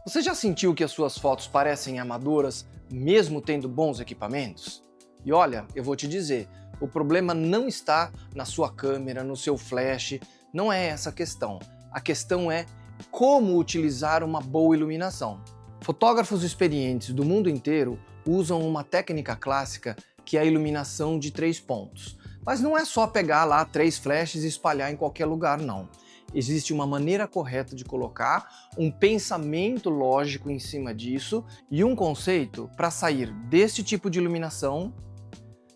Você já sentiu que as suas fotos parecem amadoras, mesmo tendo bons equipamentos? E olha, eu vou te dizer, o problema não está na sua câmera, no seu flash, não é essa a questão. A questão é como utilizar uma boa iluminação. Fotógrafos experientes do mundo inteiro usam uma técnica clássica que é a iluminação de 3 pontos. Mas não é só pegar lá 3 flashes e espalhar em qualquer lugar, não. Existe uma maneira correta de colocar, um pensamento lógico em cima disso e um conceito para sair deste tipo de iluminação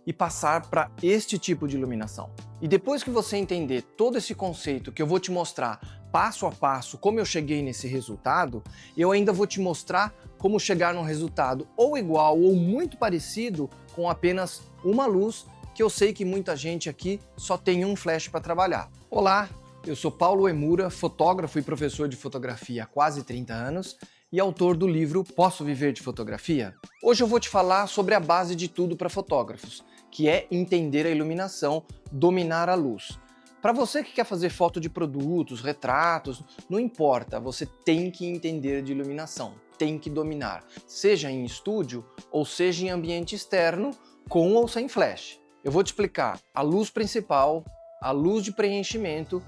e passar para este tipo de iluminação. E depois que você entender todo esse conceito que eu vou te mostrar passo a passo como eu cheguei nesse resultado, eu ainda vou te mostrar como chegar num resultado ou igual ou muito parecido com apenas uma luz, que eu sei que muita gente aqui só tem um flash para trabalhar. Olá, eu sou Paulo Emura, fotógrafo e professor de fotografia há quase 30 anos e autor do livro Posso Viver de Fotografia? Hoje eu vou te falar sobre a base de tudo para fotógrafos, que é entender a iluminação, dominar a luz. Para você que quer fazer foto de produtos, retratos, não importa, você tem que entender de iluminação, tem que dominar, seja em estúdio ou seja em ambiente externo, com ou sem flash. Eu vou te explicar a luz principal, a luz de preenchimento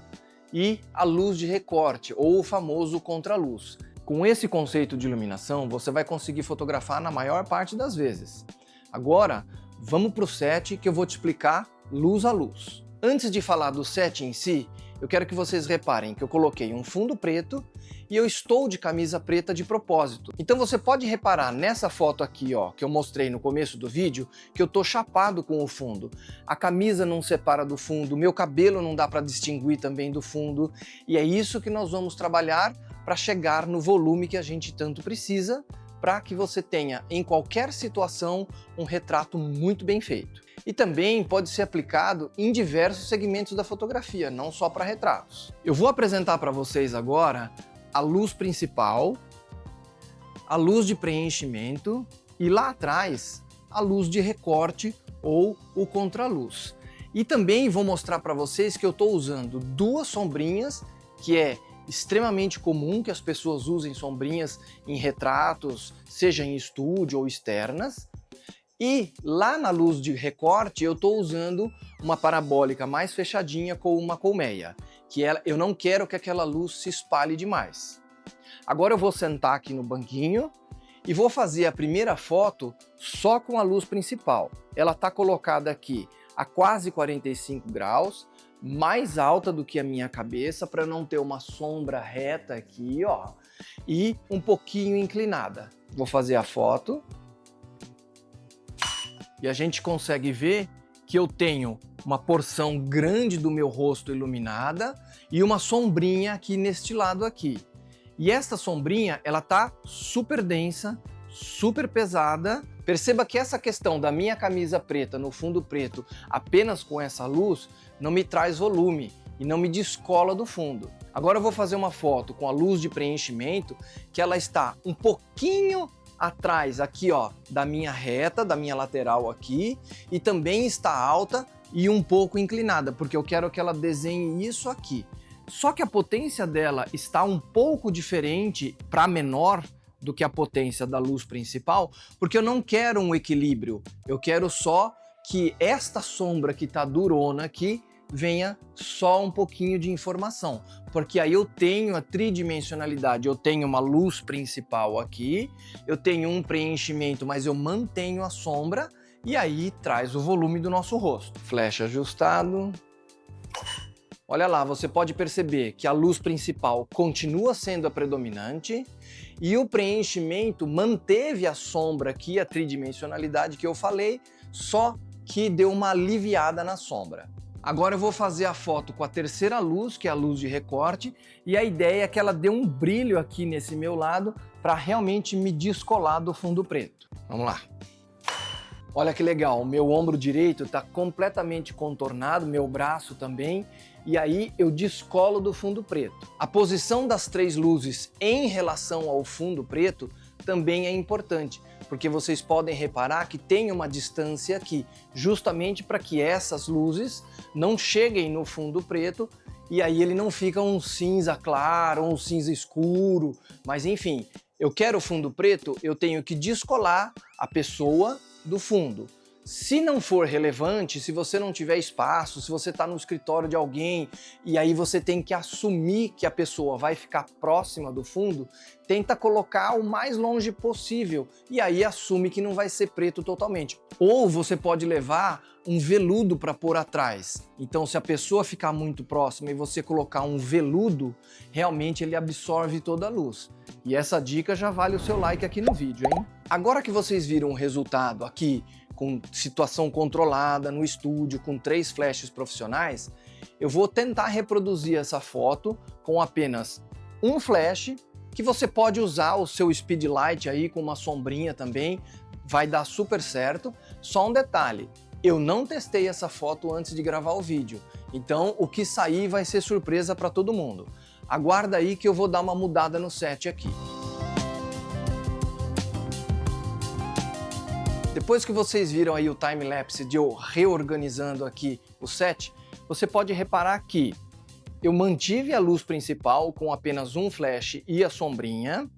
e a luz de recorte, ou o famoso contraluz. Com esse conceito de iluminação, você vai conseguir fotografar na maior parte das vezes. Agora, vamos para o set que eu vou te explicar luz a luz. Antes de falar do set em si, eu quero que vocês reparem que eu coloquei um fundo preto e eu estou de camisa preta de propósito. Então você pode reparar nessa foto aqui, ó, que eu mostrei no começo do vídeo, que eu tô chapado com o fundo. A camisa não separa do fundo, meu cabelo não dá para distinguir também do fundo, e é isso que nós vamos trabalhar para chegar no volume que a gente tanto precisa, para que você tenha, em qualquer situação, um retrato muito bem feito. E também pode ser aplicado em diversos segmentos da fotografia, não só para retratos. Eu vou apresentar para vocês agora a luz principal, a luz de preenchimento e lá atrás a luz de recorte ou o contraluz. E também vou mostrar para vocês que eu estou usando 2 sombrinhas, que é extremamente comum que as pessoas usem sombrinhas em retratos, seja em estúdio ou externas. E lá na luz de recorte eu estou usando uma parabólica mais fechadinha com uma colmeia, que eu não quero que aquela luz se espalhe demais. Agora eu vou sentar aqui no banquinho e vou fazer a primeira foto só com a luz principal. Ela está colocada aqui a quase 45 graus, mais alta do que a minha cabeça, para não ter uma sombra reta aqui, ó, e um pouquinho inclinada. Vou fazer a foto. E a gente consegue ver que eu tenho uma porção grande do meu rosto iluminada e uma sombrinha aqui neste lado aqui. E esta sombrinha, ela tá super densa, super pesada. Perceba que essa questão da minha camisa preta no fundo preto apenas com essa luz não me traz volume e não me descola do fundo. Agora eu vou fazer uma foto com a luz de preenchimento que ela está um pouquinho atrás aqui, ó, da minha reta, da minha lateral aqui, e também está alta e um pouco inclinada, porque eu quero que ela desenhe isso aqui. Só que a potência dela está um pouco diferente para menor do que a potência da luz principal, porque eu não quero um equilíbrio, eu quero só que esta sombra que está durona aqui venha só um pouquinho de informação, porque aí eu tenho a tridimensionalidade, eu tenho uma luz principal aqui, eu tenho um preenchimento, mas eu mantenho a sombra e aí traz o volume do nosso rosto. Flash ajustado. Olha lá, você pode perceber que a luz principal continua sendo a predominante e o preenchimento manteve a sombra aqui, a tridimensionalidade que eu falei, só que deu uma aliviada na sombra. Agora eu vou fazer a foto com a terceira luz, que é a luz de recorte, e a ideia é que ela dê um brilho aqui nesse meu lado para realmente me descolar do fundo preto. Vamos lá. Olha que legal, meu ombro direito está completamente contornado, meu braço também, e aí eu descolo do fundo preto. A posição das 3 luzes em relação ao fundo preto também é importante, porque vocês podem reparar que tem uma distância aqui, justamente para que essas luzes não cheguem no fundo preto e aí ele não fica um cinza claro ou um cinza escuro, mas enfim, Eu quero fundo preto, eu tenho que descolar a pessoa do fundo. Se não for relevante, se você não tiver espaço, se você está no escritório de alguém e aí você tem que assumir que a pessoa vai ficar próxima do fundo, tenta colocar o mais longe possível e aí assume que não vai ser preto totalmente. Ou você pode levar um veludo para pôr atrás. Então, se a pessoa ficar muito próxima e você colocar um veludo, realmente ele absorve toda a luz. E essa dica já vale o seu like aqui no vídeo, hein? Agora que vocês viram o resultado aqui, com situação controlada no estúdio, com 3 flashes profissionais, eu vou tentar reproduzir essa foto com apenas um flash, que você pode usar o seu speedlight aí com uma sombrinha também, vai dar super certo. Só um detalhe, eu não testei essa foto antes de gravar o vídeo, então o que sair vai ser surpresa para todo mundo. Aguarda aí que eu vou dar uma mudada no set aqui. Depois que vocês viram aí o time-lapse de eu reorganizando aqui o set, você pode reparar que eu mantive a luz principal com apenas um flash e a sombrinha.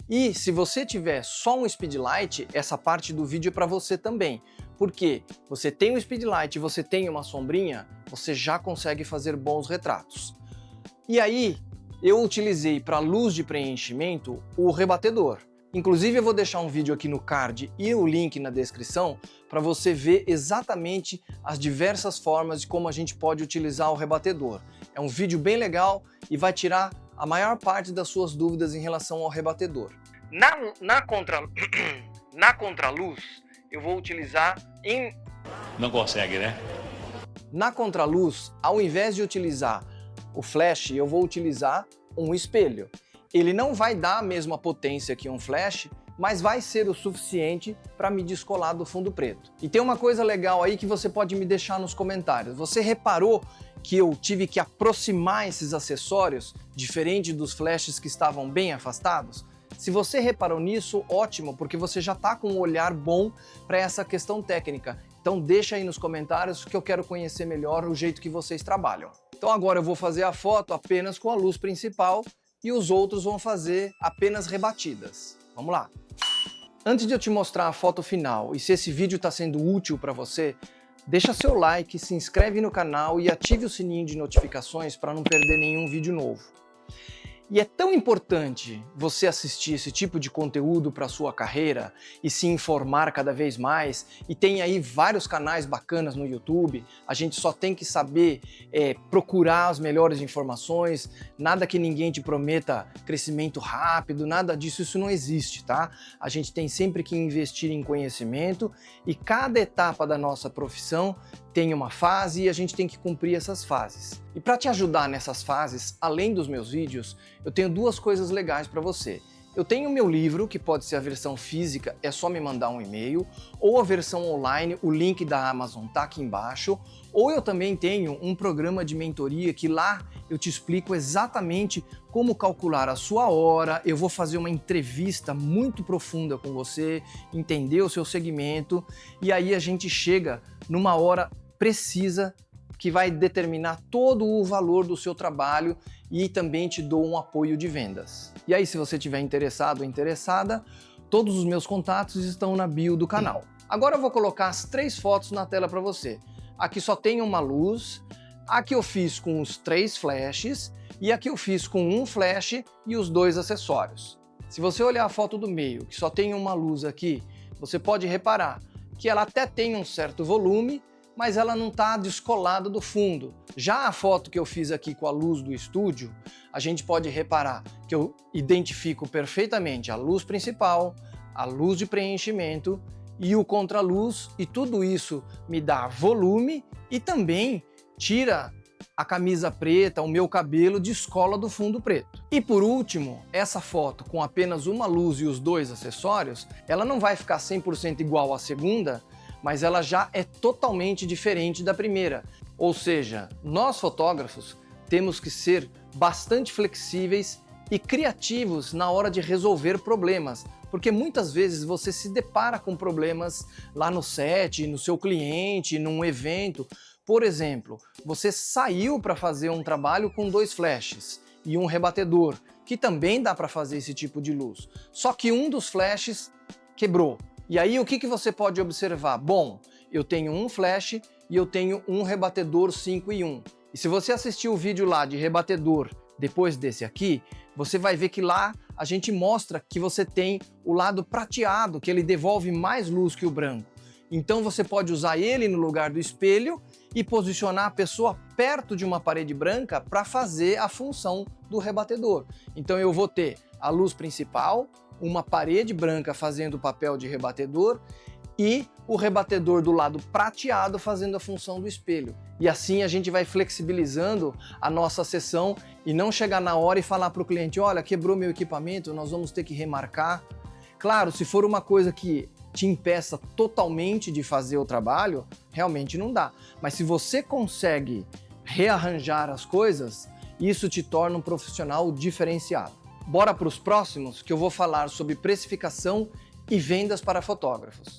E se você tiver só um speedlight, essa parte do vídeo é para você também. Porque você tem um speedlight e você tem uma sombrinha, você já consegue fazer bons retratos. E aí, eu utilizei para luz de preenchimento o rebatedor. Inclusive eu vou deixar um vídeo aqui no card e o link na descrição para você ver exatamente as diversas formas de como a gente pode utilizar o rebatedor. É um vídeo bem legal e vai tirar a maior parte das suas dúvidas em relação ao rebatedor. Na contraluz eu vou utilizar em... Não consegue, né? Na contraluz, ao invés de utilizar o flash, eu vou utilizar um espelho. Ele não vai dar a mesma potência que um flash, mas vai ser o suficiente para me descolar do fundo preto. E tem uma coisa legal aí que você pode me deixar nos comentários. Você reparou que eu tive que aproximar esses acessórios, diferente dos flashes que estavam bem afastados? Se você reparou nisso, ótimo, porque você já está com um olhar bom para essa questão técnica. Então deixa aí nos comentários que eu quero conhecer melhor o jeito que vocês trabalham. Então agora eu vou fazer a foto apenas com a luz principal, e os outros vão fazer apenas rebatidas. Vamos lá! Antes de eu te mostrar a foto final e se esse vídeo está sendo útil para você, deixa seu like, se inscreve no canal e ative o sininho de notificações para não perder nenhum vídeo novo. E é tão importante você assistir esse tipo de conteúdo para a sua carreira e se informar cada vez mais, e tem aí vários canais bacanas no YouTube, a gente só tem que saber procurar as melhores informações, nada que ninguém te prometa crescimento rápido, nada disso, isso não existe, tá? A gente tem sempre que investir em conhecimento e cada etapa da nossa profissão tem uma fase e a gente tem que cumprir essas fases. E para te ajudar nessas fases, além dos meus vídeos, eu tenho 2 coisas legais para você. Eu tenho o meu livro, que pode ser a versão física, é só me mandar um e-mail, ou a versão online, o link da Amazon tá aqui embaixo, ou eu também tenho um programa de mentoria que lá eu te explico exatamente como calcular a sua hora, eu vou fazer uma entrevista muito profunda com você, entender o seu segmento, e aí a gente chega numa hora precisa que vai determinar todo o valor do seu trabalho e também te dou um apoio de vendas. E aí, se você estiver interessado ou interessada, todos os meus contatos estão na bio do canal. Agora eu vou colocar as 3 fotos na tela para você. Aqui só tem uma luz, aqui eu fiz com os 3 flashes e aqui eu fiz com um flash e os 2 acessórios. Se você olhar a foto do meio, que só tem uma luz aqui, você pode reparar que ela até tem um certo volume, mas ela não está descolada do fundo. Já a foto que eu fiz aqui com a luz do estúdio, a gente pode reparar que eu identifico perfeitamente a luz principal, a luz de preenchimento e o contraluz, e tudo isso me dá volume e também tira a camisa preta, o meu cabelo descola do fundo preto. E por último, essa foto com apenas uma luz e os 2 acessórios, ela não vai ficar 100% igual à segunda, mas ela já é totalmente diferente da primeira. Ou seja, nós fotógrafos temos que ser bastante flexíveis e criativos na hora de resolver problemas, porque muitas vezes você se depara com problemas lá no set, no seu cliente, num evento. Por exemplo, você saiu para fazer um trabalho com 2 flashes e um rebatedor, que também dá para fazer esse tipo de luz. Só que um dos flashes quebrou. E aí o que você pode observar? Bom, eu tenho um flash e eu tenho um rebatedor 5 em 1. E se você assistir o vídeo lá de rebatedor depois desse aqui, você vai ver que lá a gente mostra que você tem o lado prateado, que ele devolve mais luz que o branco. Então você pode usar ele no lugar do espelho e posicionar a pessoa perto de uma parede branca para fazer a função do rebatedor. Então eu vou ter a luz principal, uma parede branca fazendo o papel de rebatedor e o rebatedor do lado prateado fazendo a função do espelho. E assim a gente vai flexibilizando a nossa sessão e não chegar na hora e falar para o cliente, olha, quebrou meu equipamento, nós vamos ter que remarcar. Claro, se for uma coisa que te impeça totalmente de fazer o trabalho, realmente não dá. Mas se você consegue rearranjar as coisas, isso te torna um profissional diferenciado. Bora para os próximos, que eu vou falar sobre precificação e vendas para fotógrafos.